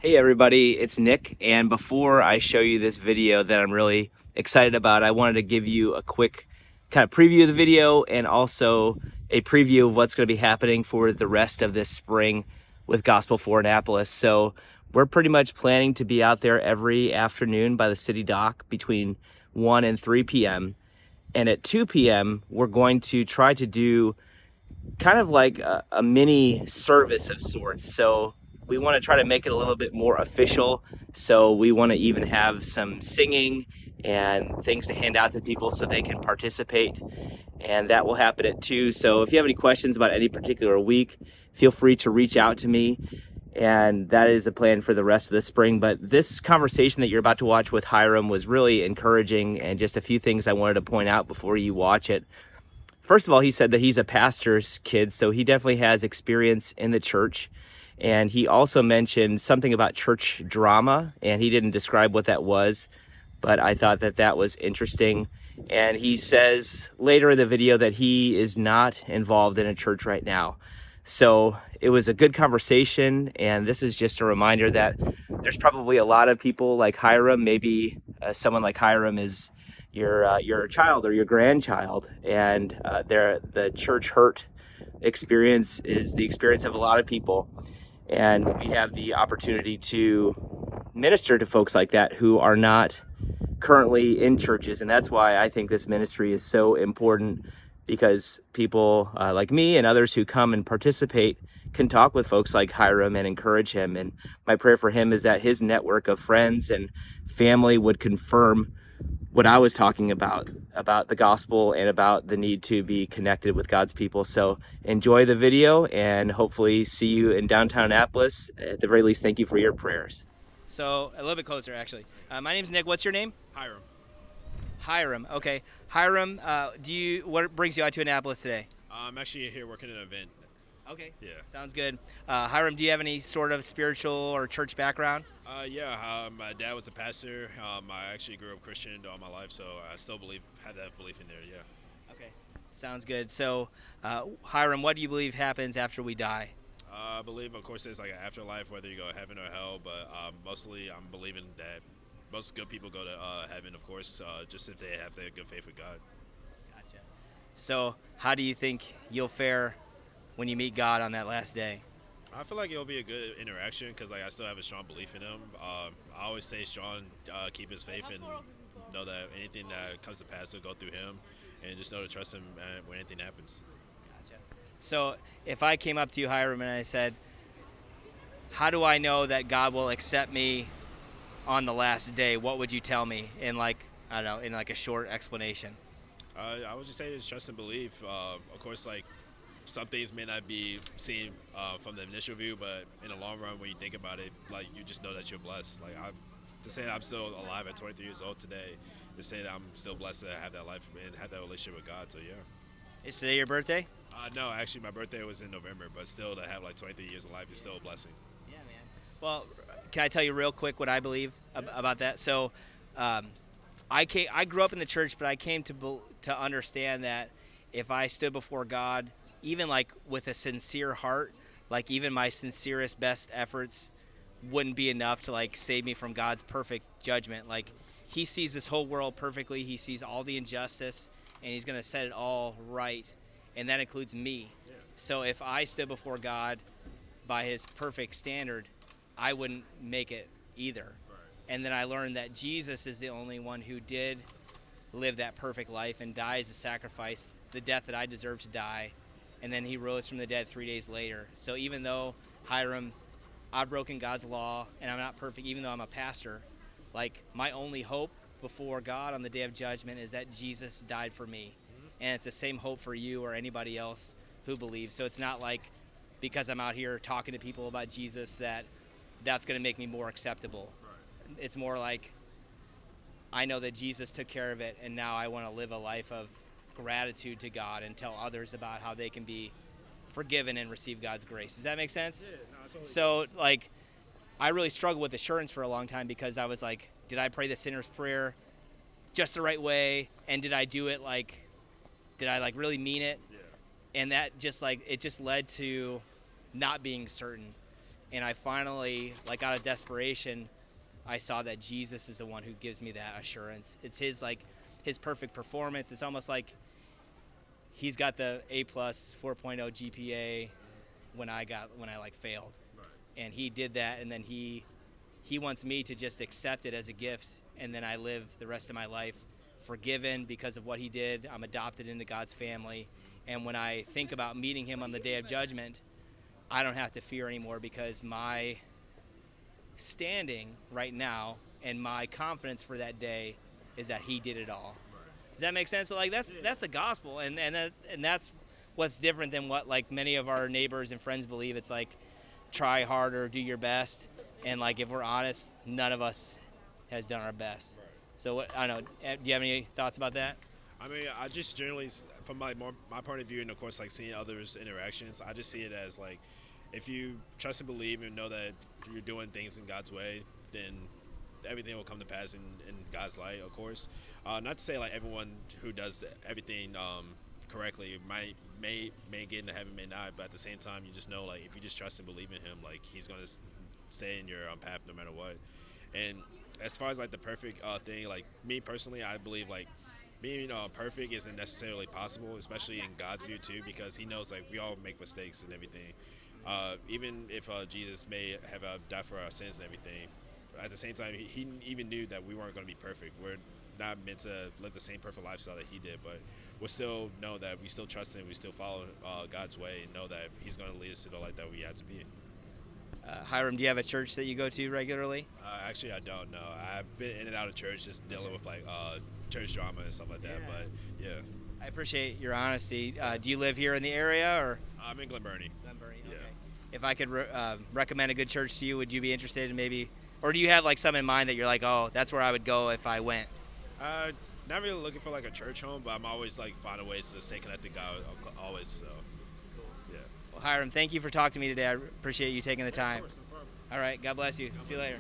Hey everybody, it's Nick, and before I show you this video that I'm really excited about, I wanted to give you a quick kind of preview of the video and also a preview of what's going to be happening for the rest of this spring with Gospel for Annapolis. So we're pretty much planning to be out there every afternoon by the city dock between 1 and 3 p.m. And at 2 p.m., we're going to try to do kind of like a mini service of sorts. So we want to try to make it a little bit more official. So we want to even have some singing and things to hand out to people so they can participate. And that will happen at 2. So if you have any questions about any particular week, feel free to reach out to me. And that is a plan for the rest of the spring. But this conversation that you're about to watch with Hiram was really encouraging, and just a few things I wanted to point out before you watch it. First of all, he said that he's a pastor's kid, so he definitely has experience in the church. And he also mentioned something about church drama, and he didn't describe what that was, but I thought that that was interesting. And he says later in the video that he is not involved in a church right now. So it was a good conversation, and this is just a reminder that there's probably a lot of people like Hiram. Maybe someone like Hiram is your child or your grandchild, and the church hurt experience is the experience of a lot of people, and we have the opportunity to minister to folks like that who are not currently in churches. And that's why I think this ministry is so important, because people like me and others who come and participate can talk with folks like Hiram and encourage him. And my prayer for him is that his network of friends and family would confirm what I was talking about the gospel and about the need to be connected with God's people. So enjoy the video, and hopefully see you in downtown Annapolis. At the very least, thank you for your prayers. So a little bit closer, actually. My name's Nick. What's your name? Hiram. Hiram. Okay. Hiram, what brings you out to Annapolis today? I'm actually here working an event. Okay. Yeah. Sounds good. Hiram, do you have any sort of spiritual or church background? Yeah. My dad was a pastor. I actually grew up Christian all my life, so I still have that belief in there. Yeah. Okay. Sounds good. So, Hiram, what do you believe happens after we die? I believe, of course, there's like an afterlife, whether you go to heaven or hell. But mostly, I'm believing that most good people go to heaven, of course, just if they have their good faith with God. Gotcha. So, how do you think you'll fare when you meet God on that last day? I feel like it'll be a good interaction because like I still have a strong belief in him. I always stay strong, keep his faith, and know that anything that comes to pass will go through him, and just know to trust him when anything happens. Gotcha. So, if I came up to you, Hiram, and I said, how do I know that God will accept me on the last day? What would you tell me in I don't know, in like a short explanation? I would just say just trust and believe. Of course, like some things may not be seen from the initial view, but in the long run, when you think about it, like you just know that you're blessed. Like to say that I'm still alive at 23 years old today, to say that I'm still blessed to have that life and have that relationship with God. So yeah. Is today your birthday? No, actually, my birthday was in November, but still to have like 23 years of life is still a blessing. Yeah, man. Well, can I tell you real quick what I believe about that? So, I grew up in the church, but I came to understand that if I stood before God, even like with a sincere heart, like even my sincerest best efforts wouldn't be enough to like save me from God's perfect judgment. Like he sees this whole world perfectly. He sees all the injustice, and he's going to set it all right. And that includes me. Yeah. So if I stood before God by his perfect standard, I wouldn't make it either. Right. And then I learned that Jesus is the only one who did live that perfect life and die as a sacrifice, the death that I deserve to die. And then he rose from the dead 3 days later. So even though, Hiram, I've broken God's law and I'm not perfect, even though I'm a pastor, like my only hope before God on the day of judgment is that Jesus died for me. Mm-hmm. And it's the same hope for you or anybody else who believes. So it's not like because I'm out here talking to people about Jesus that's going to make me more acceptable. Right. It's more like I know that Jesus took care of it, and now I want to live a life of gratitude to God and tell others about how they can be forgiven and receive God's grace. Does that make sense? Yeah, no, totally. So, like, I really struggled with assurance for a long time because I was like, did I pray the sinner's prayer just the right way? And did I do it did I really mean it? Yeah. And that just it just led to not being certain. And I finally, like out of desperation, I saw that Jesus is the one who gives me that assurance. It's his perfect performance. It's almost like he's got the A plus 4.0 GPA when I like failed, and he did that, and then he wants me to just accept it as a gift, and then I live the rest of my life forgiven because of what he did. I'm adopted into God's family, and when I think about meeting him on the day of judgment, I don't have to fear anymore because my standing right now and my confidence for that day is that he did it all. Does that make sense? So like that's the gospel, and that's what's different than what like many of our neighbors and friends believe. It's like try harder, do your best, and like if we're honest, none of us has done our best. So I don't know. Do you have any thoughts about that? I mean, I just generally, from my point of view, and of course, like seeing others' interactions, I just see it as like, if you trust and believe and know that you're doing things in God's way, then everything will come to pass in God's light, of course. Not to say like everyone who does everything correctly may get into heaven, may not, but at the same time, you just know like if you just trust and believe in Him, like He's gonna stay in your path no matter what. And as far as like the perfect thing, like me personally, I believe like being perfect isn't necessarily possible, especially in God's view too, because He knows like we all make mistakes and everything. Even if Jesus may have died for our sins and everything, at the same time, he even knew that we weren't going to be perfect. We're not meant to live the same perfect lifestyle that he did, but we'll still know that we still trust him, we still follow God's way, and know that he's going to lead us to the light that we have to be. Hiram, do you have a church that you go to regularly? Actually, I don't know. I've been in and out of church just dealing with like church drama and stuff like that, but yeah. I appreciate your honesty. Do you live here in the area, or? I'm in Glen Burnie. Glen Burnie, yeah. Okay. If I could recommend a good church to you, would you be interested in maybe, or do you have like some in mind that you're like, oh, that's where I would go if I went? Not really looking for like a church home, but I'm always like finding ways to stay connected to God always. So, yeah. Well, Hiram, thank you for talking to me today. I appreciate you taking the time. Of course, no problem. All right, God bless you. See you later.